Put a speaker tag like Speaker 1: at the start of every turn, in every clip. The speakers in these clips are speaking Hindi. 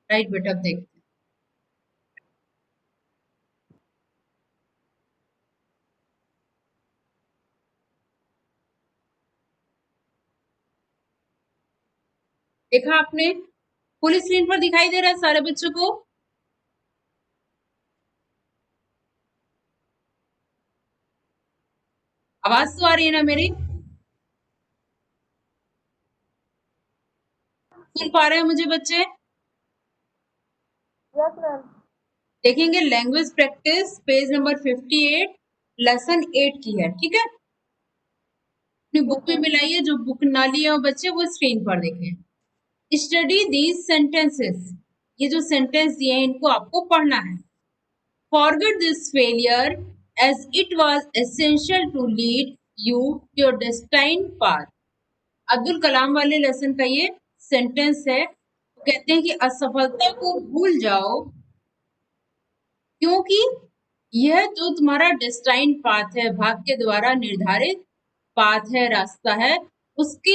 Speaker 1: राइट बेटा, अब देखते हैं। देखा आपने, फुल स्क्रीन पर दिखाई दे रहा है सारे बच्चों को? आवाज तो आ रही है ना मेरी? सुन पा रहे हैं मुझे बच्चे?
Speaker 2: Yes ma'am.
Speaker 1: देखेंगे language practice page number 58 lesson 8 की है, ठीक है? अपनी बुक में मिलाइए, जो बुक ना लिए हो बच्चे वो स्क्रीन पर देखें। स्टडी दीज सेंटेंसेस, ये जो सेंटेंस दिए हैं इनको आपको पढ़ना है। Forget this failure as it was essential to lead you your destined path. Abdul Kalam वाले लेसन का ये सेंटेंस है। कहते हैं कि असफलता को भूल जाओ क्योंकि यह जो तुम्हारा डेस्टाइन पाथ है, भाग्य द्वारा निर्धारित पाथ है, रास्ता है, उसके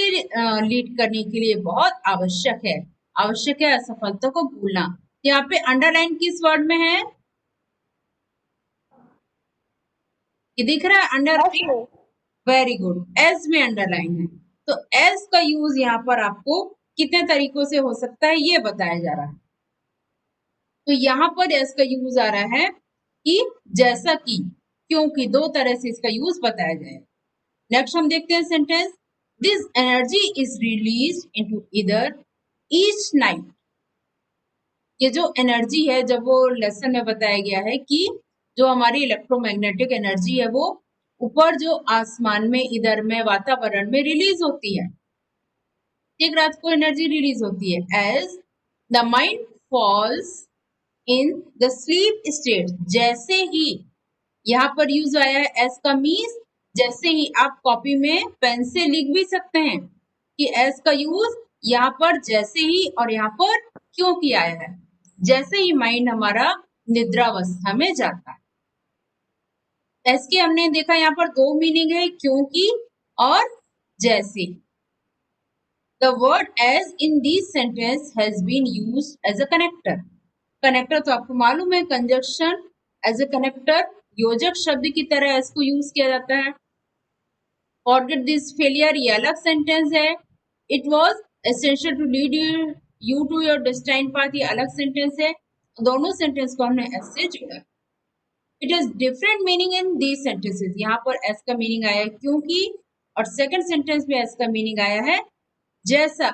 Speaker 1: लीड करने के लिए बहुत आवश्यक है असफलता को भूलना। यहाँ पे अंडरलाइन किस वर्ड में है? ये दिख रहा है अंडरलाइन? वेरी गुड, एज में अंडरलाइन है। तो एज का यूज यहाँ पर आपको कितने तरीकों से हो सकता है ये बताया जा रहा है। तो यहाँ पर एज का यूज आ रहा है कि, जैसा कि, क्योंकि, दो तरह से इसका यूज बताया जाए। नेक्स्ट हम देखते हैं sentence, this energy is release into either each night. ये जो एनर्जी है, जब वो लेसन में बताया गया है कि जो हमारी इलेक्ट्रोमैग्नेटिक एनर्जी है वो ऊपर जो आसमान में, इधर में, वातावरण में रिलीज होती है। एक रात को एनर्जी रिलीज होती है। As the mind falls in the sleep state, जैसे ही, यहाँ पर यूज आया है एस का मीन्स जैसे ही। आप कॉपी में पेन से लिख भी सकते हैं कि एस का यूज यहाँ पर जैसे ही और यहाँ पर क्यों किया है। जैसे ही माइंड हमारा निद्रावस्था में जाता है। एस के हमने देखा यहाँ पर दो मीनिंग है, क्योंकि और जैसे। The word as in this sentence has been used as a connector. Connector तो आपको मालूम है, कंजक्शन एज ए कनेक्टर, योजक शब्द की तरह इसको यूज किया जाता है। फॉरगेट दिस फेलियर ये अलग सेंटेंस है। It was essential to lead you to your destined path, ये अलग सेंटेंस है। दोनों सेंटेंस को हमने एस से जोड़ा। It is different meaning in these sentences, यहाँ पर एस का मीनिंग आया है क्योंकि, और सेकंड सेंटेंस में एस का मीनिंग आया है जैसा।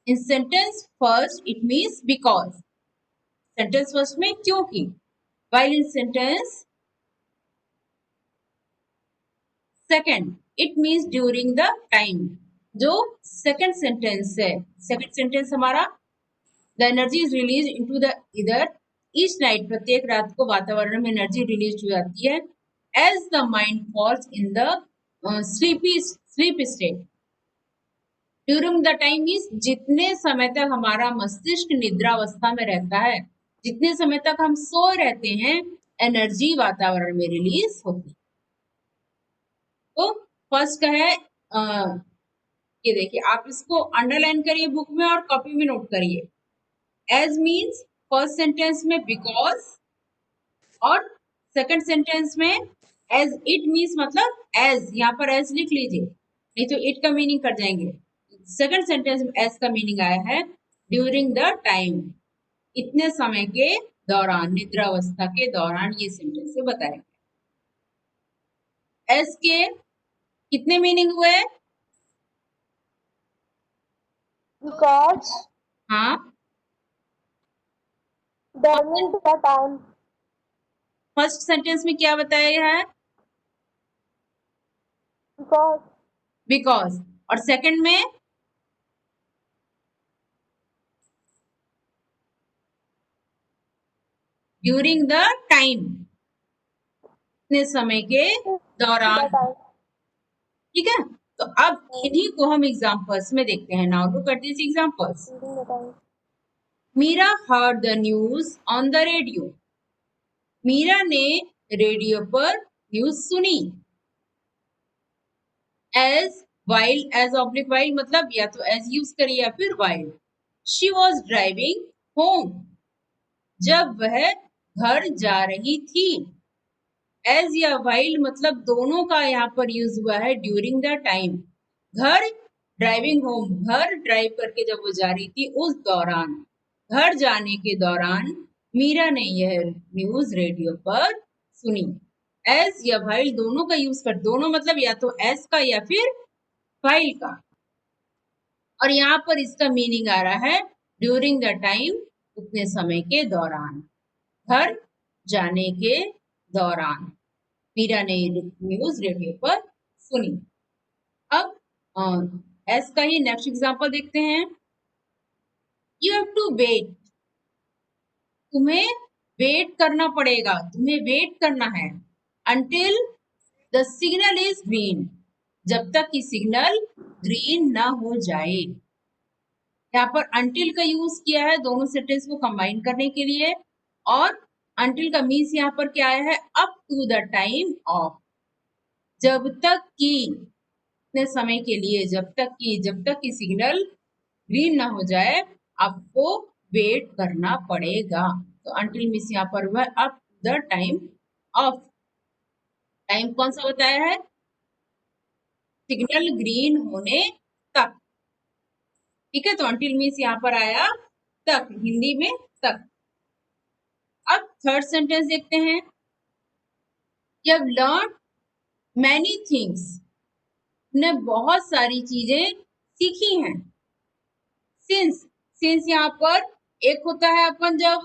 Speaker 1: In sentence first it means because, sentence first में क्योंकि, while in sentence second it means during the time। जो सेकंड सेंटेंस है, सेकंड सेंटेंस हमारा, the energy is release into the either each night, प्रत्येक रात को वातावरण में एनर्जी रिलीज हो जाती है। As the mind falls in the sleep state. During the time means जितने समय तक हमारा मस्तिष्क निद्रावस्था में रहता है, जितने समय तक हम सो रहते हैं, एनर्जी वातावरण में रिलीज होती है। तो फर्स्ट का है, ये देखिए, आप इसको अंडरलाइन करिए बुक में और कॉपी में नोट करिए। एज मीन्स फर्स्ट सेंटेंस में बिकॉज, और सेकंड सेंटेंस में एज इट मीन्स, मतलब एज, यहाँ पर एज लिख लीजिए नहीं तो इट का मीनिंग कर जाएंगे। सेकंड सेंटेंस में एज का मीनिंग आया है ड्यूरिंग द टाइम, इतने समय के दौरान, निद्रावस्था के दौरान, ये सेंटेंस से बताया। एस के कितने मीनिंग हुए?
Speaker 2: बिकॉज
Speaker 1: हाँ,
Speaker 2: during the time,
Speaker 1: first sentence में क्या बताया गया है?
Speaker 2: बिकॉज
Speaker 1: बिकॉज, और सेकंड में ड्यूरिंग द टाइम, इतने समय के
Speaker 2: द
Speaker 1: दौरान।
Speaker 2: टाइम।
Speaker 1: ठीक है, तो अब इन्हीं को हम एग्जांपल्स में देखते हैं। Now look at this examples.
Speaker 2: During the time.
Speaker 1: Meera heard the news on the radio. Meera ने रेडियो पर न्यूज सुनी। As, while, as oblique while, मतलब या तो एज यूज करिए या फिर while. She was driving home, जब वह घर जा रही थी। एज या वाइल मतलब दोनों का यहाँ पर यूज हुआ है ड्यूरिंग द टाइम। घर ड्राइविंग होम, घर ड्राइव करके जब वो जा रही थी उस दौरान, घर जाने के दौरान मीरा ने यह न्यूज रेडियो पर सुनी। एज या वाइल दोनों का यूज कर, दोनों मतलब या तो एज का या फिर वाइल का। और यहाँ पर इसका मीनिंग आ रहा है ड्यूरिंग द टाइम, उतने समय के दौरान, घर जाने के दौरान मीरा ने न्यूज रेडियो पर सुनी। अब एस का ही नेक्स्ट एग्जांपल देखते हैं। यू हैव टू वेट, तुम्हें वेट करना पड़ेगा, तुम्हें वेट करना है। Until the signal is green, जब तक कि सिग्नल ग्रीन ना हो जाए। यहाँ पर अंटिल का यूज किया है दोनों सेंटेंस को कंबाइन करने के लिए। और अंटिल का मीन्स यहाँ पर क्या आया है, up to the time of, जब तक कि, इतने समय के लिए, जब तक कि सिग्नल ग्रीन ना हो जाए आपको वेट करना पड़ेगा। तो अंटिल मीन्स यहाँ पर हुआ up to the time of. Time कौन सा बताया है, सिग्नल ग्रीन होने तक। ठीक है, तो अंटिल मीन्स यहाँ पर आया तक, हिंदी में तक। अब थर्ड सेंटेंस देखते हैं। You have learn many things, ने बहुत सारी चीजें सीखी हैं। सिंस यहाँ पर एक होता है अपन जब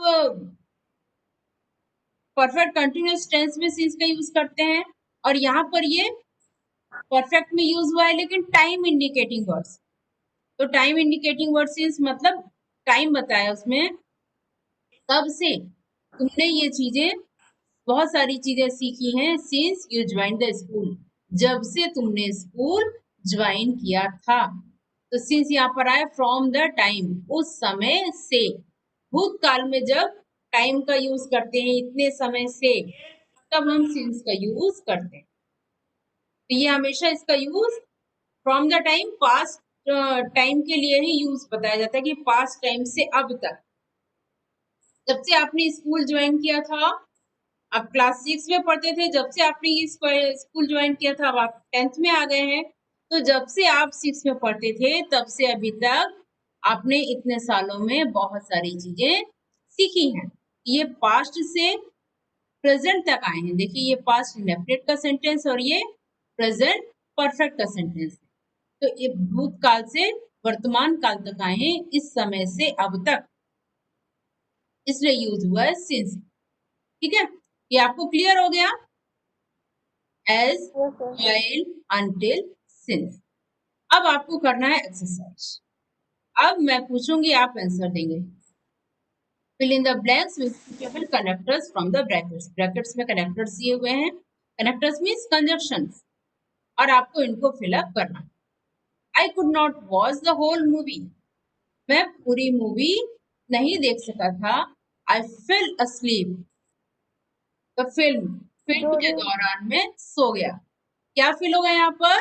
Speaker 1: परफेक्ट कंटिन्यूअस टेंस में सिंस का यूज करते हैं, और यहाँ पर ये परफेक्ट में यूज हुआ है लेकिन टाइम इंडिकेटिंग वर्ड्स। तो टाइम इंडिकेटिंग वर्ड सिंस मतलब टाइम बताया उसमें, कब से तुमने ये चीजें, बहुत सारी चीजें सीखी हैं। Since you join the school, जब से तुमने स्कूल ज्वाइन किया था। तो सिंस यहाँ पर आया फ्रॉम द टाइम, उस समय से। भूतकाल में जब टाइम का यूज करते हैं इतने समय से, तब हम सिंस का यूज करते हैं। तो ये हमेशा इसका use from the time, past time के लिए ही यूज बताया जाता है कि पास्ट टाइम से अब तक। जब से आपने स्कूल ज्वाइन किया था, आप क्लास 6 में पढ़ते थे, जब से आपने ये स्कूल ज्वाइन किया था, अब आप 10th में आ गए हैं। तो जब से आप 6 में पढ़ते थे तब से अभी तक आपने इतने सालों में बहुत सारी चीजें सीखी हैं। ये पास्ट से प्रेजेंट तक आए हैं। देखिए ये पास्ट इंडेफिनिट का सेंटेंस और ये प्रेजेंट परफेक्ट का सेंटेंस है। तो ये भूतकाल से वर्तमान काल तक आए हैं, इस समय से अब तक, इसलिए यूज हुआ है सिंस। ठीक है, ये आपको क्लियर हो गया। As,
Speaker 2: Yes, sir.
Speaker 1: while, until, since। अब आपको करना है एक्सरसाइज। अब मैं पूछूंगी, आप आंसर देंगे। Fill in the blanks with suitable connectors from the brackets. Brackets में कनेक्टर्स दिए हुए हैं, कनेक्टर्स मीन्स कंजक्शंस, और आपको इनको फिलअप करना। I could not watch the whole movie, मैं पूरी मूवी नहीं देख सका था। I fell asleep, the film के
Speaker 2: During,
Speaker 1: दौरान में सो गया। क्या फिल होगा यहाँ पर,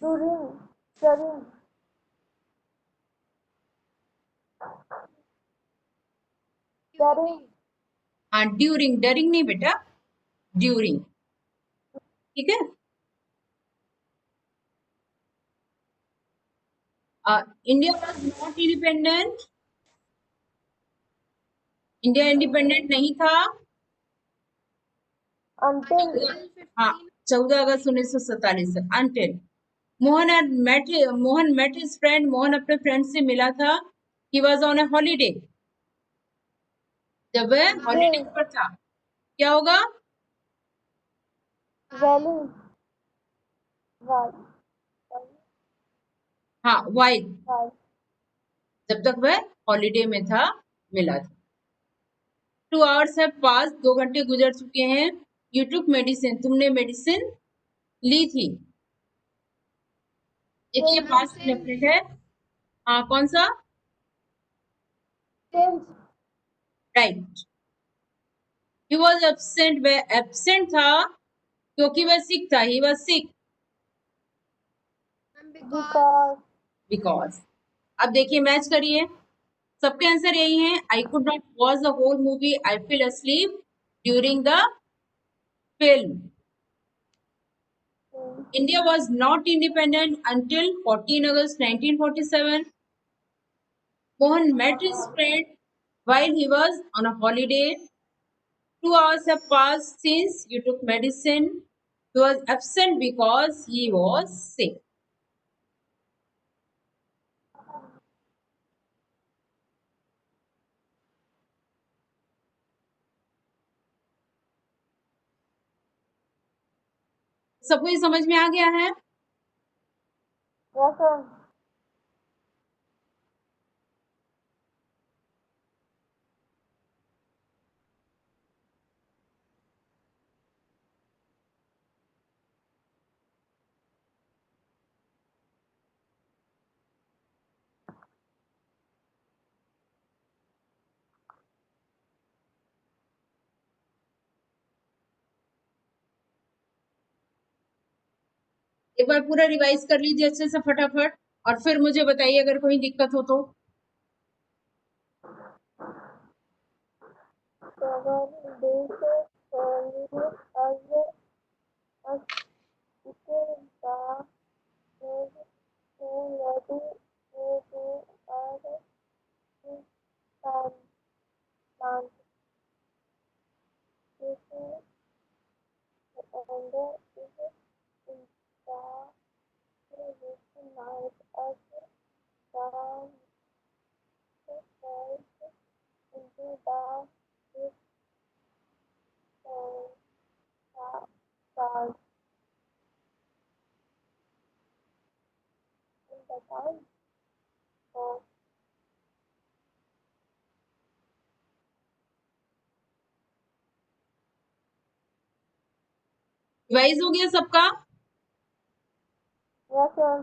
Speaker 2: during, during,
Speaker 1: हाँ ड्यूरिंग, डरिंग नहीं बेटा, ड्यूरिंग। ठीक है, India was not independent, India independent नहीं था।
Speaker 2: until,
Speaker 1: हाँ, 14 अगस्त 1947 तक, until. Mohan met his friend, Mohan अपने फ्रेंड से मिला था। He was on a holiday, जब वह हॉलीडे
Speaker 2: till,
Speaker 1: पर था। क्या होगा,
Speaker 2: valley, while,
Speaker 1: हाँ वाइल,
Speaker 2: while,
Speaker 1: जब तक वह हॉलीडे में था, मिला था। 2 hours है पास, 2 घंटे गुजर चुके हैं। यू टुक मेडिसिन, तुमने मेडिसिन ली थी। देखिए पास्ट इंडेफिनिट है, हाँ कौन सा,
Speaker 2: since,
Speaker 1: right. He was absent, वह एब्सेंट था क्योंकि वह सिक था। He was sick
Speaker 2: because,
Speaker 1: because. अब देखिए मैच करिए, सबके आंसर यही है। I could not watch the whole movie, I feel asleep during the film. India was not independent until 14 August 1947. Mohan met his friend while he was on a holiday. 2 hours have passed since you took medicine. He was absent because he was sick. सबको ये समझ में आ गया है?
Speaker 2: Yes, sir.
Speaker 1: एक बार पूरा रिवाइज कर लीजिए अच्छे से फटाफट, और फिर मुझे बताइए अगर कोई दिक्कत हो तो।
Speaker 2: Seven days earlier, as it is the ready to do our plan. This is and is in the night as the falls into the deep stars in the time of
Speaker 1: revise हो गया सबका?
Speaker 2: yes sir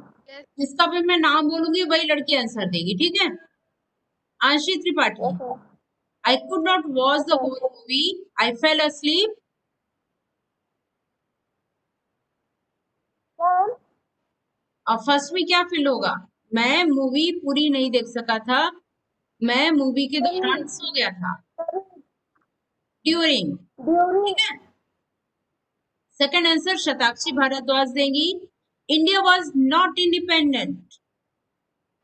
Speaker 1: जिसका भी मैं नाम बोलूंगी वही लड़की आंसर देगी, ठीक है? Ashi Tripathi.
Speaker 2: yes sir
Speaker 1: I could not watch
Speaker 2: yes
Speaker 1: the
Speaker 2: sir
Speaker 1: whole movie. I fell asleep.
Speaker 2: ma'am
Speaker 1: और फर्स्ट में क्या फिल होगा? मैं मूवी पूरी नहीं देख सका था, मैं मूवी के दौरान सो गया था। ड्यूरिंग,
Speaker 2: during
Speaker 1: ठीक है? सेकंड आंसर शताक्षी भारद्वाज देंगी। इंडिया वॉज नॉट इंडिपेंडेंट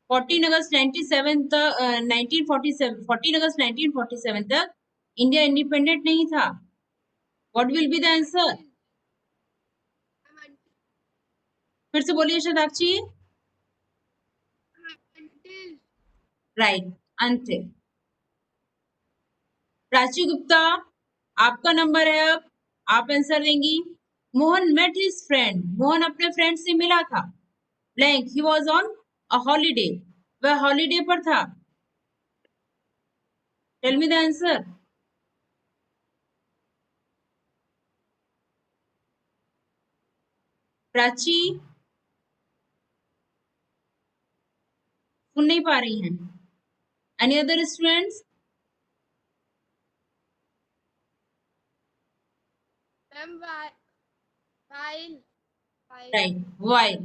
Speaker 1: 14 अगस्त 97 तक 1947 14 अगस्त 1947 तक इंडिया इंडिपेंडेंट नहीं था। What will be the answer? फिर से बोलिए शताक्षी। राइट, अंतिम। प्राची गुप्ता, आपका नंबर है अब, आप आंसर देंगी। Mohan met his friend, Mohan अपने फ्रेंड से मिला था। Blank, he was on a holiday, वह हॉलीडे पर था। Tell me the answer. Prachi सुन नहीं पा रही हैं? Any other students?
Speaker 3: Ma'am while
Speaker 1: right, while.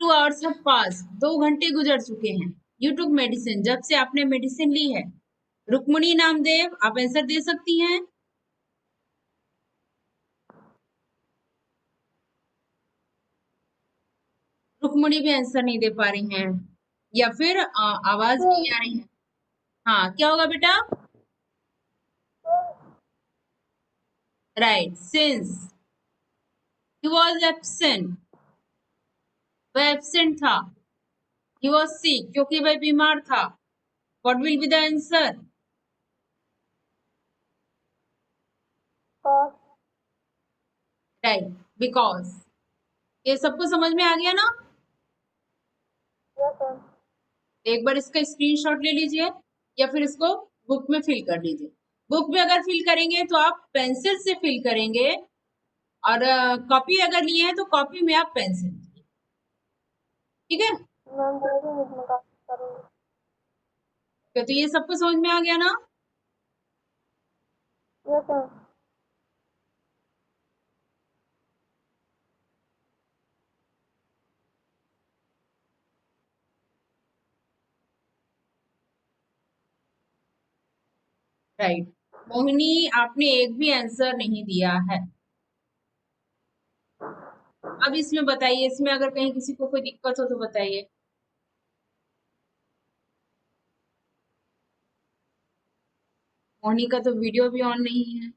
Speaker 1: 2 hours have passed, 2 घंटे गुजर चुके हैं। यू टुक मेडिसिन, जब से आपने मेडिसिन ली है। रुक्मणी नामदेव, आप आंसर दे सकती हैं? रुक्मणी भी आंसर नहीं दे पा रही हैं, या फिर आवाज नहीं आ रही है। हाँ, क्या होगा बेटा? Right, since he was absent, वह एब्सेंट था। ही वॉज सिक, क्योंकि वह बीमार था। What will be the answer?
Speaker 2: cause
Speaker 1: right, because. ये सबको समझ में आ गया ना?
Speaker 2: yes sir
Speaker 1: एक बार इसका स्क्रीनशॉट ले लीजिए, या फिर इसको बुक में फिल कर लीजिए। बुक में अगर फिल करेंगे तो आप पेंसिल से फिल करेंगे, और कॉपी अगर लिए हैं तो कॉपी में आप पेंसिल, ठीक है?
Speaker 2: मैम बोलिए इसमें का करूँगी
Speaker 1: तो ये सबको समझ में आ गया ना?
Speaker 2: yes sir
Speaker 1: right. मोहिनी, आपने एक भी आंसर नहीं दिया है। अब इसमें बताइए, इसमें अगर कहीं किसी को कोई दिक्कत हो तो बताइए। मोहिनी का तो वीडियो भी ऑन नहीं है।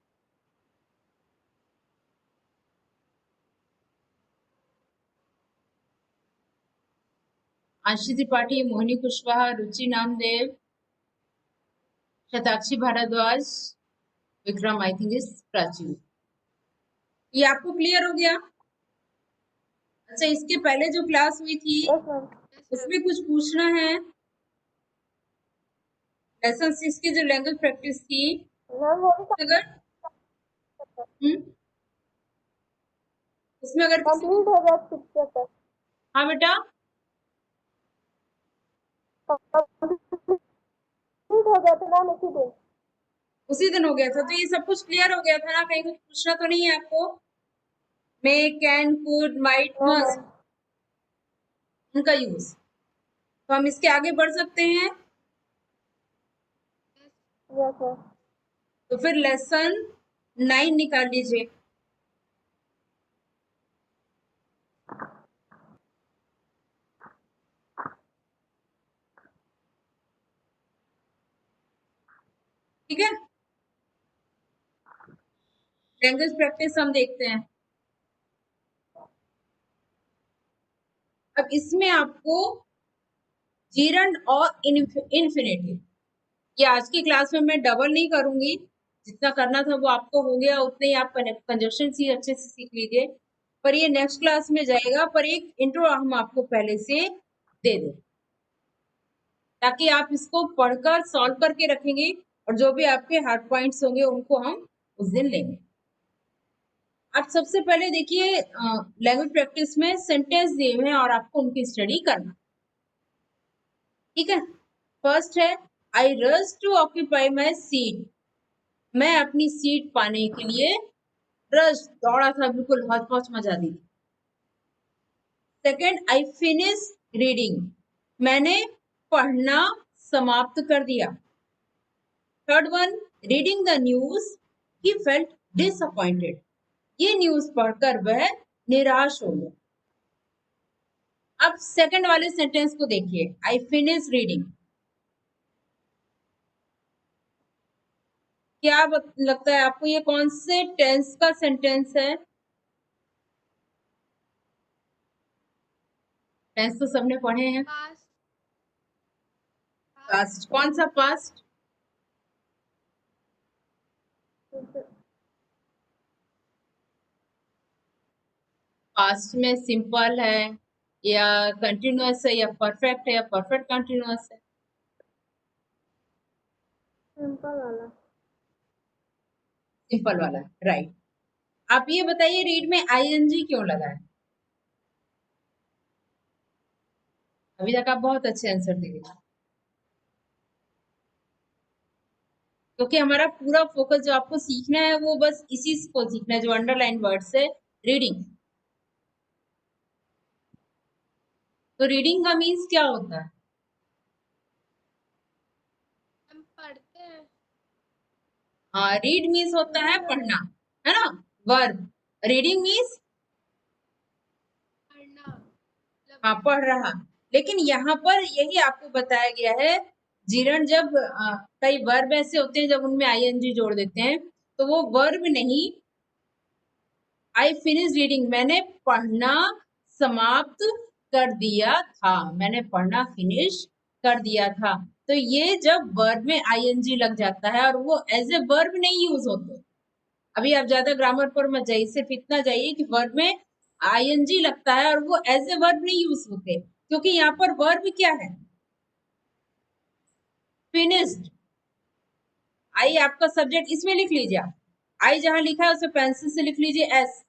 Speaker 1: Ashi Tripathi, Mohini Kushwaha, Ruchi Namdev, Shatakshi Bhardwaj, Vikram, I think is Prachi. ये आपको क्लियर हो गया? अच्छा, इसके पहले जो क्लास हुई थी
Speaker 2: यस मैम।
Speaker 1: उसमें कुछ पूछना है? लेसन 6 की जो लैंग्वेज प्रैक्टिस थी,
Speaker 2: मैम वो भी
Speaker 1: अगर उसमें अगर किसी
Speaker 2: कंप्लीट हो गया पिक्चर तक।
Speaker 1: हाँ बेटा,
Speaker 2: कंप्लीट हो गया था मैम उसी दिन।
Speaker 1: उसी दिन हो गया था, तो ये सब कुछ क्लियर हो गया था ना? कहीं कुछ पूछना तो नहीं है आपको? May, can, could, might,
Speaker 2: no
Speaker 1: must,
Speaker 2: ma'am.
Speaker 1: उनका यूज। तो हम इसके आगे बढ़ सकते हैं।
Speaker 2: Yes ma'am.
Speaker 1: तो फिर लेसन 9 निकाल लीजिए। ठीक है, लैंग्वेज प्रैक्टिस हम देखते हैं। अब इसमें आपको जीरंड और इन्फिनेटिव, ये आज की क्लास में मैं डबल नहीं करूंगी, जितना करना था वो आपको हो गया, उतने ही आप कंजक्शन सी अच्छे से सीख लीजिए। पर ये नेक्स्ट क्लास में जाएगा, पर एक इंट्रो हम आपको पहले से दे दें, ताकि आप इसको पढ़कर सॉल्व करके रखेंगे, और जो भी आपके हार्ड पॉइंट्स होंगे उनको हम उस दिन लेंगे। आप सबसे पहले देखिए, लैंग्वेज प्रैक्टिस में सेंटेंस दिए हुए हैं और आपको उनकी स्टडी करना। ठीक है, फर्स्ट है, I rush to occupy my seat. मैं अपनी सीट पाने के लिए रश, दौड़ा था, बिल्कुल हौच पौच मचा दी थी। Second, I finish reading. मैंने पढ़ना समाप्त कर दिया। Third one, reading the news, he felt disappointed. ये न्यूज पढ़कर वह निराश हो गया। अब सेकंड वाले सेंटेंस को देखिए, आई फिनिश रीडिंग। क्या लगता है आपको, ये कौन से टेंस का सेंटेंस है? टेंस तो सबने पढ़े हैं।
Speaker 3: पास्ट
Speaker 1: पास्ट, कौन सा पास्ट? पास्ट में सिंपल है या कंटिन्यूअस है या परफेक्ट है या परफेक्ट कंटिन्यूअस है?
Speaker 2: सिंपल वाला।
Speaker 1: सिंपल वाला, राइट। आप ये बताइए, रीड में आईएनजी क्यों लगा है? अभी तक आप बहुत अच्छे आंसर दे रहे हैं, क्योंकि हमारा पूरा फोकस जो आपको सीखना है वो बस इसी को सीखना है, जो अंडरलाइन वर्ड्स है, रीडिंग। तो रीडिंग का मीन्स क्या होता है?
Speaker 3: हम पढ़ते हैं।
Speaker 1: हाँ, रीड मीन्स होता है पढ़ना, है ना? वर्ब। रीडिंग मीन्स
Speaker 3: पढ़ना
Speaker 1: हाँ, पढ़ रहा। लेकिन यहाँ पर यही आपको बताया गया है, जीरण जब कई वर्ब ऐसे होते हैं जब उनमें आईएनजी जोड़ देते हैं, तो वो वर्ब नहीं, आई फिनिश रीडिंग, मैंने पढ़ना समाप्त कर दिया था, मैंने पढ़ना फिनिश कर दिया था। तो ये जब वर्ब में आईएनजी लग जाता है और वो एज ए वर्ब नहीं यूज होते। अभी आप ज्यादा ग्रामर पर मत जाइए, सिर्फ इतना जाइए कि वर्ब में आईएनजी लगता है और वो एज ए वर्ब नहीं यूज होते, क्योंकि यहाँ पर वर्ब क्या है? फिनिश्ड। आई आपका सब्जेक्ट, इसमें लिख लीजिए आप, आई जहां लिखा है उसे पेंसिल से लिख लीजिए एस,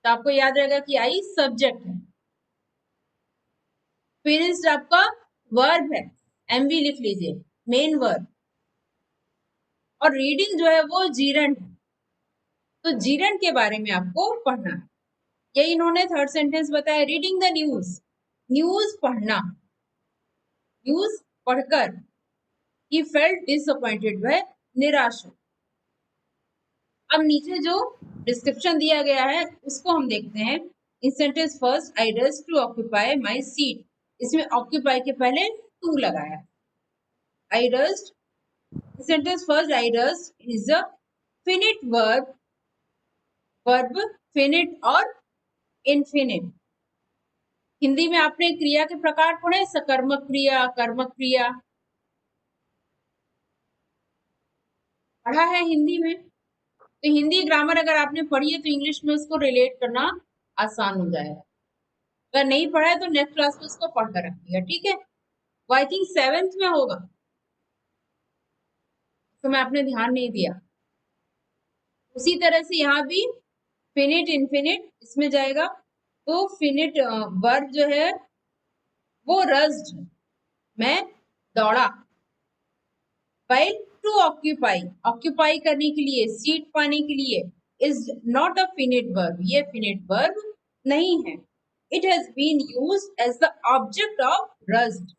Speaker 1: तो आपको याद रहेगा कि आई सब्जेक्ट है। फिनिश्ड आपका वर्ब है, एमवी लिख लीजिए, मेन वर्ब। और रीडिंग जो है वो जीरंड है, तो जीरंड के बारे में आपको पढ़ना है। ये इन्होंने थर्ड सेंटेंस बताया, रीडिंग द न्यूज, न्यूज पढ़ना, न्यूज पढ़कर, ही फेल्ट डिसअपॉइंटेड, वह निराश हो। अब नीचे जो डिस्क्रिप्शन दिया गया है उसको हम देखते हैं। In sentence first I rush to occupy my seat, इसमें ऑक्यूपाई के पहले टू लगाया। I rush, sentence first I rush is a finite verb, verb finite और इनफिनिट। हिंदी में आपने क्रिया के प्रकार पढ़े, सकर्मक क्रिया, कर्मक क्रिया पढ़ा है हिंदी में। तो हिंदी ग्रामर अगर आपने पढ़ी है तो इंग्लिश में उसको रिलेट करना आसान हो जाएगा। अगर नहीं पढ़ा है तो नेक्स्ट क्लास में उसको पढ़कर रखिएगा, ठीक है। वो आई थिंक 7th में होगा, तो मैं आपने ध्यान नहीं दिया। उसी तरह से यहाँ भी फिनिट इनफिनिट इसमें जाएगा। तो फिनिट वर्ब जो है वो रस्ड, मैं दौड़ा। while to occupy, ऑक्यूपाई करने के लिए, सीट पाने के लिए, is not a finite verb, ये finite verb नहीं है। It has been used as the object of rust,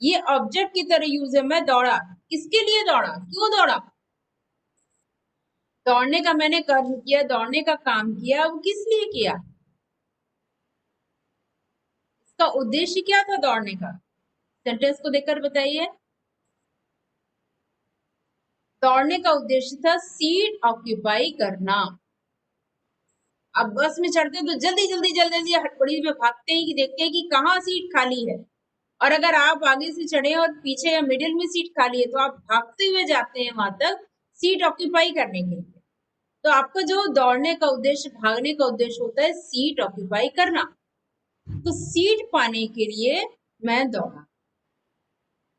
Speaker 1: ये ऑब्जेक्ट की तरह यूज है। मैं दौड़ा, किसके लिए दौड़ा, क्यों दौड़ा? दौड़ने का मैंने कर्म किया, दौड़ने का काम किया, वो किस लिए किया? इसका उद्देश्य क्या था दौड़ने का? सेंटेंस को देखकर बताइए। दौड़ने का उद्देश्य था सीट ऑक्यूपाई करना। अब बस में चढ़ते हैं तो जल्दी जल्दी जल्दी जल्दी हड़बड़ी में भागते हैं कि देखते हैं कि कहाँ सीट खाली है। और अगर आप आगे से चढ़े और पीछे या मिडिल में सीट खाली है तो आप भागते हुए जाते हैं वहां तक सीट ऑक्यूपाई करने के लिए। तो आपका जो दौड़ने का उद्देश्य, भागने का उद्देश्य होता है सीट ऑक्यूपाई करना। तो सीट पाने के लिए मैं दौड़ा।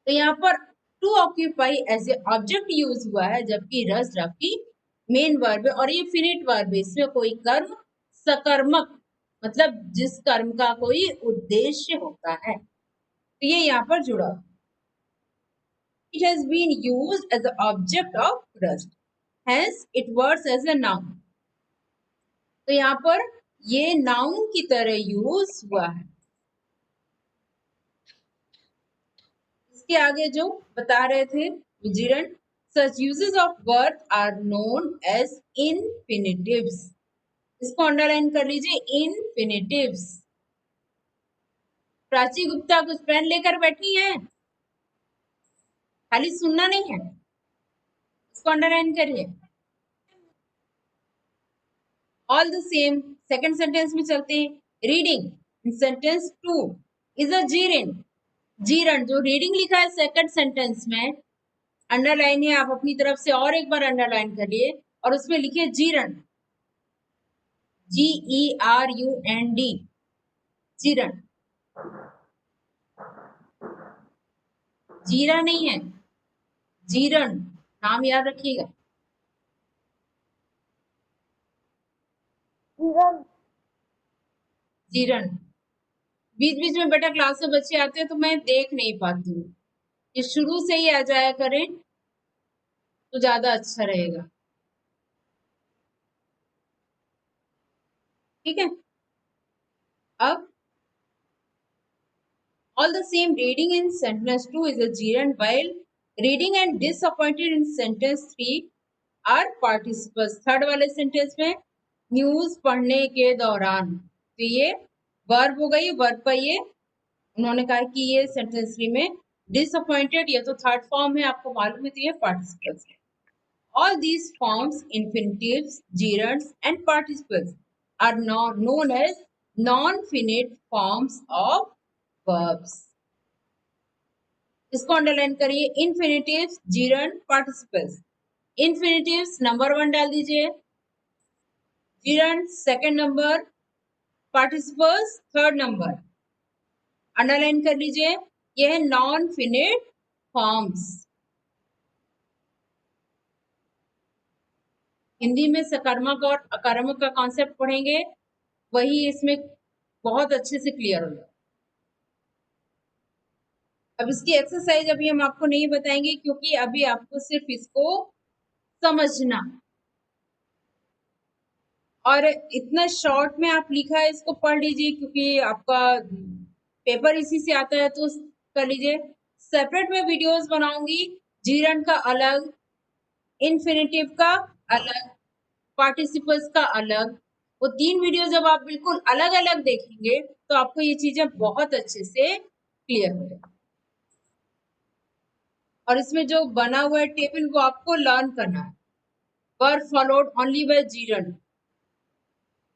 Speaker 1: तो यहाँ पर to occupy as a object use हुआ है, जबकि रस्ट आपकी मेन वर्ब है और ये फिनिट वर्ब है। इसमें कोई कर्म सकर्मक, मतलब जिस कर्म का कोई उद्देश्य होता है, तो ये यहाँ पर जुड़ा। It has been used as a object of rush, hence it works as a noun. तो यहाँ पर ये नाउन की तरह यूज हुआ है। इसके आगे जो बता रहे थे विजिरन, such uses of words are known as infinitives, इसको अंडरलाइन कर लीजिए, इनफिनिटिव्स। प्राची गुप्ता कुछ पेन लेकर बैठी हैं, खाली सुनना नहीं है, इसको अंडरलाइन करिए। All the same second sentence में चलते हैं। Reading in sentence 2 is a gerund, gerund जो रीडिंग लिखा है सेकंड सेंटेंस में अंडरलाइन है, आप अपनी तरफ से और एक बार अंडरलाइन करिए और उसमें लिखिए जीरन, GERUND, जीरन, जीरा नहीं है, जीरन, नाम याद रखिएगा।
Speaker 2: जीवन,
Speaker 1: जीरन। बीच बीच में बेटा क्लास में बच्चे आते हैं तो मैं देख नहीं पाती हूँ, ये शुरू से ही आ जाया करें तो ज्यादा अच्छा रहेगा, ठीक है। अब all the same, reading in sentence 2 is a gerund, while reading and disappointed in sentence 3 are participles। Third वाले सेंटेंस में न्यूज पढ़ने के दौरान, तो ये वर्ब हो गई, वर्ब का ये उन्होंने कहा कि ये सेंटेंस 3 में डिसअपॉइंटेड, ये तो थर्ड फॉर्म है, आपको मालूम है, तो ये पार्टिसिपल्स है। All these forms, infinitives, gerunds, and participles, are known as non-finite forms of verbs। इसको अंडरलाइन करिए। Infinitives, gerund, participles. Infinitives number 1 डाल दीजिए, gerund second number, participles third number, underline कर लीजिए। यह है नॉन फिनिट फॉर्म्स। हिंदी में सकर्मक और अकर्मक का कॉन्सेप्ट पढ़ेंगे, वही इसमें बहुत अच्छे से क्लियर हो जाए। अब इसकी एक्सरसाइज अभी हम आपको नहीं बताएंगे क्योंकि अभी आपको सिर्फ इसको समझना, और इतना शॉर्ट में आप लिखा है इसको पढ़ लीजिए क्योंकि आपका पेपर इसी से आता है, तो कर लीजिए। सेपरेट में वीडियोस बनाऊंगी, जीरन का अलग, इन्फिनेटिव का अलग, पार्टिसिपल्स का अलग। वो 3 वीडियो जब आप बिल्कुल अलग-अलग देखेंगे तो आपको ये चीजें बहुत अच्छे से क्लियर हो जाएगी। और इसमें जो बना हुआ है टेबल वो आपको लर्न करना है। Verb followed only by Jiran,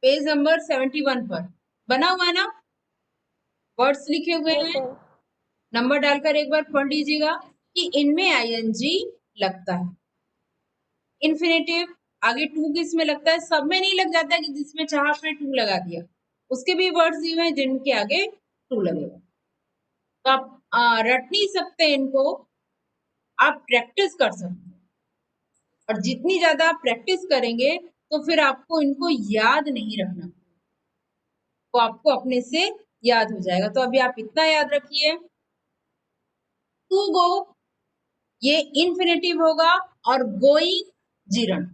Speaker 1: page number 71 पर बना हुआ है ना, वर्ड्स लिखे हुए
Speaker 2: यस
Speaker 1: हैं,
Speaker 2: सर।
Speaker 1: नंबर डालकर एक बार पढ़ लीजिएगा कि इनमें आईएनजी लगता है। इन्फिनेटिव आगे टू किस में लगता है, सब में नहीं लग जाता है कि जिसमें चाहा आपने टू लगा दिया, उसके भी वर्ड्स दिए हुए हैं जिनके आगे टू लगेगा। तो आप रट नहीं सकते इनको, आप प्रैक्टिस कर सकते हैं। और जितनी ज्यादा आप प्रैक्टिस करेंगे तो फिर आपको इनको याद नहीं रखना, वो आपको अपने से याद हो जाएगा। तो अभी आप इतना याद रखिए, टू गो ये इन्फिनेटिव होगा और गोइंग जीरन।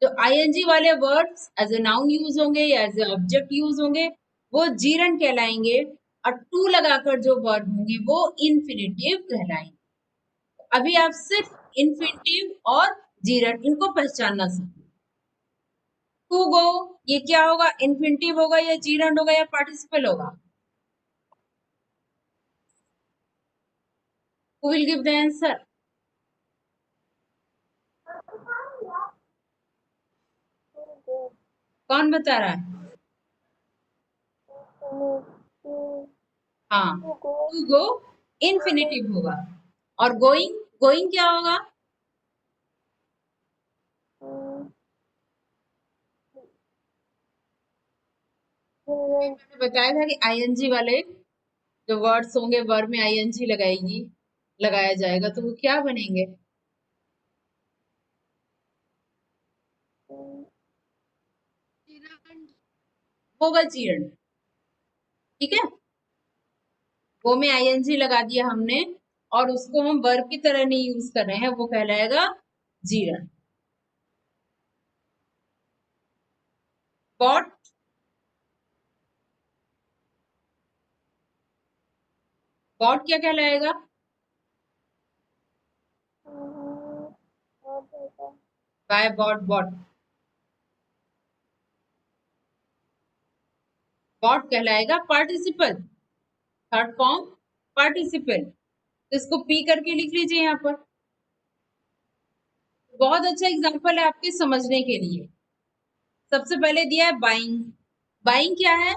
Speaker 1: जो आईएनजी वाले words as a noun use होंगे या एज ए ऑब्जेक्ट यूज होंगे वो जीरन कहलाएंगे, और टू लगाकर जो वर्ड होंगे वो इन्फिनेटिव कहलाएंगे। अभी आप सिर्फ इन्फिनेटिव और जीरन इनको पहचानना सीखिए। टू गो ये क्या होगा, इन्फिनेटिव होगा या जीरन होगा या पार्टिसिपल होगा? Who will give the answer? कौन बता रहा है? हाँ, टू गो इन्फिनेटिव होगा और गोइंग, गोइंग क्या होगा? मैंने बताया था कि आईएनजी वाले जो वर्ड्स होंगे वर्ब में आईएनजी लगाएगी लगाया जाएगा तो वो क्या बनेंगे?
Speaker 3: जिरन।
Speaker 1: होगा जीरन, ठीक है। वो में आईएनजी लगा दिया हमने और उसको हम वर्ब की तरह नहीं यूज कर रहे हैं, वो कहलाएगा जीरन। बॉट, बॉट क्या कहलाएगा? बाय बॉट, बॉट, बॉट कहलाएगा पार्टिसिपल, थर्ड फॉर्म पार्टिसिपल। तो इसको पी करके लिख लीजिए यहाँ पर। बहुत अच्छा एग्जांपल है आपके समझने के लिए। सबसे पहले दिया है बाइंग, बाइंग क्या है?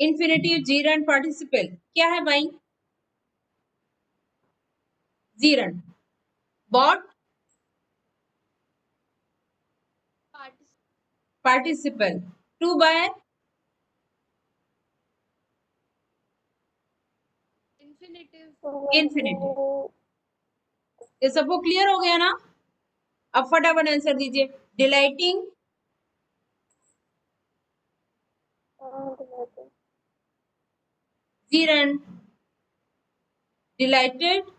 Speaker 1: Infinitive, gerund, participle. क्या है buying? Gerund. Bought participle. To buy
Speaker 3: infinitive.
Speaker 1: Infinitive. ये सबको क्लियर हो गया ना? अब फटाफट आंसर दीजिए। Delighting, gerund, delighted,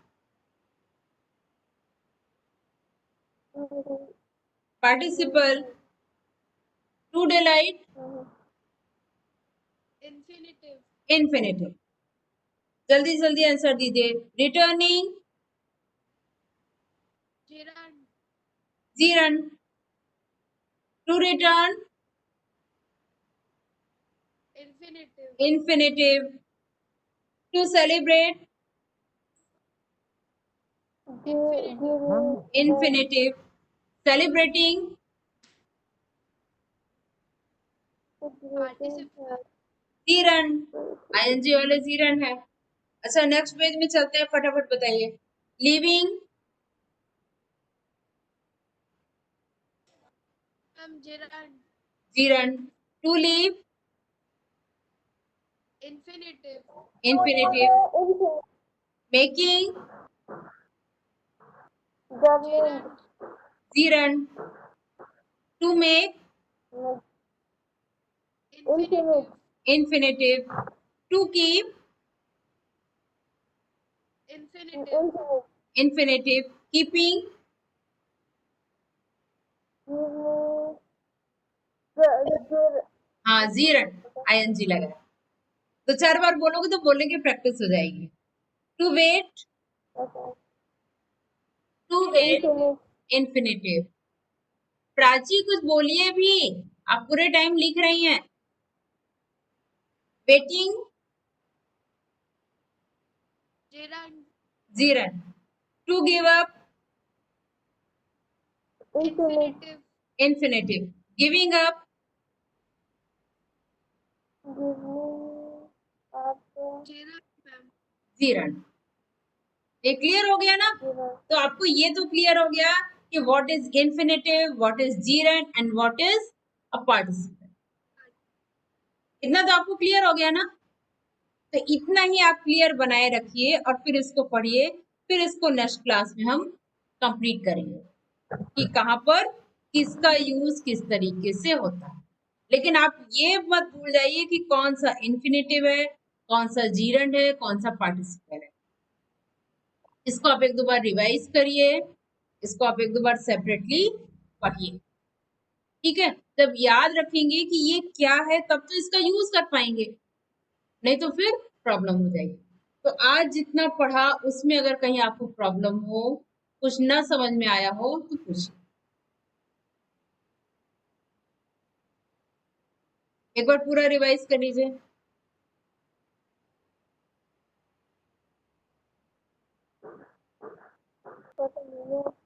Speaker 1: participle, to delight,
Speaker 3: infinitive.
Speaker 1: Infinitive. जल्दी जल्दी आंसर दीजिए। Returning,
Speaker 3: gerund.
Speaker 1: Gerund, to return,
Speaker 3: infinitive.
Speaker 1: Infinitive, to celebrate, infinitive, celebrating,
Speaker 3: participle.
Speaker 1: Gerund, ING वाले जीरन है। अच्छा नेक्स्ट पेज में चलते हैं, फटाफट बताइए। Living,
Speaker 3: gerund.
Speaker 1: Gerund, to leave,
Speaker 3: infinitive.
Speaker 1: Infinitive, making,
Speaker 3: gerund.
Speaker 1: Gerund, to make,
Speaker 3: infinitive.
Speaker 1: Infinitive, to keep,
Speaker 3: infinitive.
Speaker 1: Infinitive, keeping, हाँ जीरन, आईएनजी लगा है। तो 4 बार बोलोगे तो बोलने की प्रैक्टिस हो जाएगी। To wait, to wait
Speaker 2: Infinite.
Speaker 1: Infinitive. Prachi कुछ बोलिए भी, आप पूरे टाइम लिख रही हैं। Waiting
Speaker 3: Gerund.
Speaker 1: Gerund. To give up
Speaker 2: Infinite.
Speaker 3: Infinitive.
Speaker 1: Infinitive. Giving up
Speaker 2: Giving up.
Speaker 3: Gerund, ma'am.
Speaker 1: Gerund. ये क्लियर हो गया ना?
Speaker 2: Given.
Speaker 1: तो आपको ये तो क्लियर हो गया कि what is infinitive, what is Jiran and what is a participle. इतना तो आपको क्लियर हो गया ना? तो इतना ही आप क्लियर बनाए रखिए और फिर इसको पढ़िए, फिर इसको नेक्स्ट क्लास में हम कंप्लीट करेंगे कि कहाँ पर किसका यूज किस तरीके से होता है। लेकिन आप ये मत भूल जाइए कि कौन सा इन्फिनेटिव है, कौन सा जीरंड है, कौन सा पार्टिसिपल है। इसको आप एक दो बार रिवाइज करिए, इसको आप एक दो बार सेपरेटली पढ़िए। ठीक है, जब याद रखेंगे कि ये क्या है तब तो इसका यूज कर पाएंगे, नहीं तो फिर प्रॉब्लम हो जाएगी। तो आज जितना पढ़ा उसमें अगर कहीं आपको प्रॉब्लम हो, कुछ ना समझ में आया हो तो पूछिए। एक बार पूरा रिवाइज कर लीजिए।
Speaker 2: What a minute.